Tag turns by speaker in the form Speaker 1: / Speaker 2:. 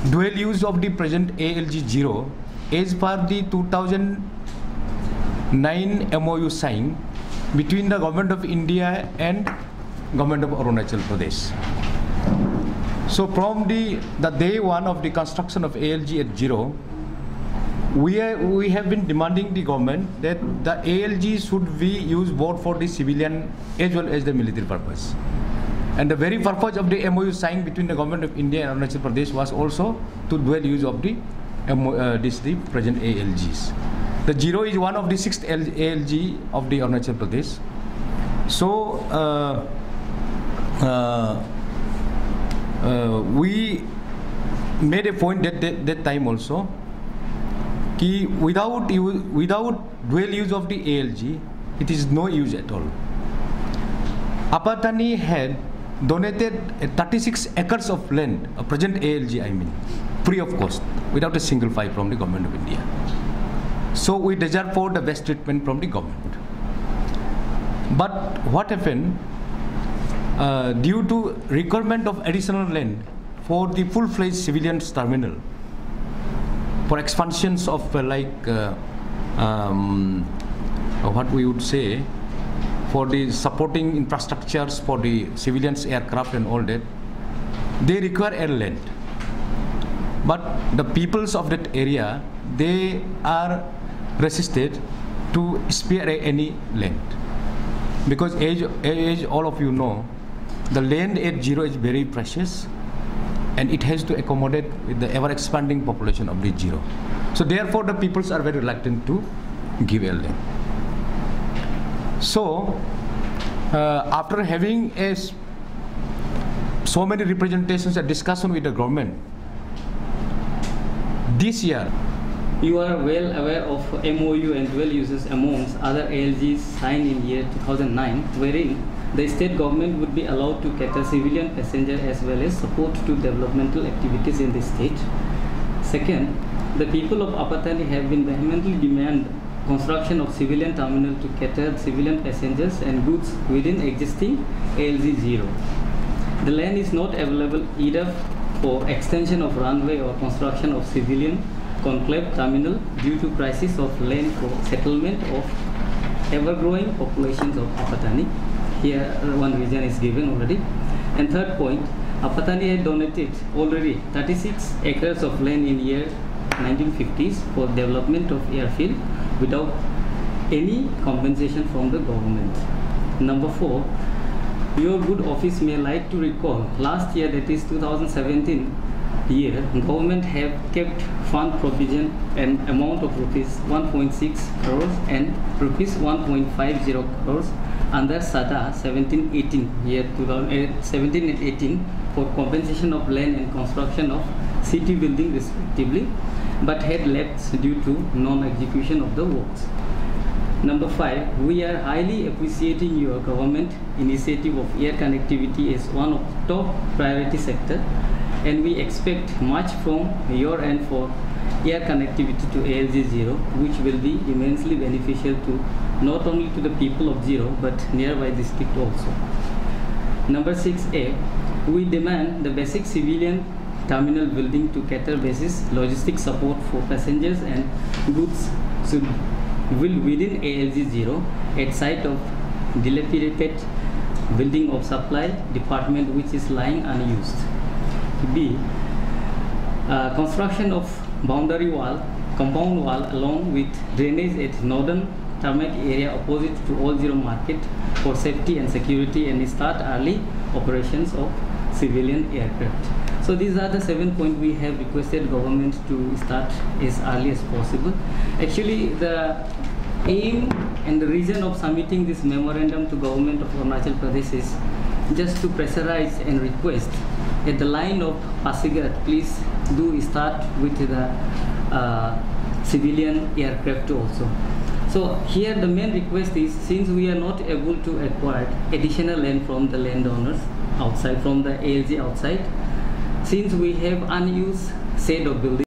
Speaker 1: dual use of the present ALG Ziro as per the 2009 MOU signed between the Government of India and Government of Arunachal Pradesh. So from the day one of the construction of ALG at Ziro, we have been demanding the government that the ALG should be used both for the civilian as well as the military purpose. And the very purpose of the MOU signed between the Government of India and Arunachal Pradesh was also to dual use of the present ALGs. The Ziro is one of the 6th ALG of the Arunachal Pradesh. So we made a point that time also कि without dual use of the ALG, it is no use at all. Apatani had donated 36 acres of land, a present ALG free of cost, without a single fee from the Government of India. So we deserve for the best treatment from the government. But what happened, due to requirement of additional land for the full-fledged civilian terminal, for expansions of what we would say, for the supporting infrastructures for the civilians aircraft and all that, they require air land. But the peoples of that area, they are resisted to spare any land, because as all of you know, the land at Ziro is very precious, and it has to accommodate with the ever-expanding population of the Ziro. So therefore, the peoples are very reluctant to give a land. So after having so many representations and discussion with the government, this year,
Speaker 2: you are well aware of MOU and dual uses amongst other ALGs signed in year 2009, wherein the state government would be allowed to cater civilian passenger as well as support to developmental activities in the state. Second, the people of Apatani have been vehemently demand construction of civilian terminal to cater civilian passengers and goods within existing ALG Ziro. The land is not available either for extension of runway or construction of civilian conclave terminal due to crisis of land for settlement of ever-growing populations of Apatani. Here one reason is given already. And third point, Apatani had donated already 36 acres of land in year 1950s for development of airfield without any compensation from the government. Number 4, your good office may like to recall last year, that is 2017 year, government have kept fund provision an amount of rupees 1.6 crores and rupees 1.50 crores under SADA 17-18 year 2017 and 18 for compensation of land and construction of city building respectively, but had lapsed due to non-execution of the works. Number 5, we are highly appreciating your government initiative of air connectivity as one of top priority sector, and we expect much from your end for air connectivity to ALG Ziro, which will be immensely beneficial to not only to the people of Ziro but nearby district also. Number 6A, we demand the basic civilian terminal building to cater basis logistic support for passengers and goods within ALG Ziro at site of dilapidated building of supply department which is lying unused. B, construction of boundary wall, compound wall along with drainage at northern tarmac area opposite to All Ziro market for safety and security, and start early operations of civilian aircraft. So these are the 7 points we have requested government to start as early as possible. Actually, the aim and the reason of submitting this memorandum to government of Arunachal Pradesh is just to pressurize and request at the line of Pasigat, please do start with the civilian aircraft also. So here the main request is, since we are not able to acquire additional land from the landowners outside, from the ALG outside, since we have unused shade of building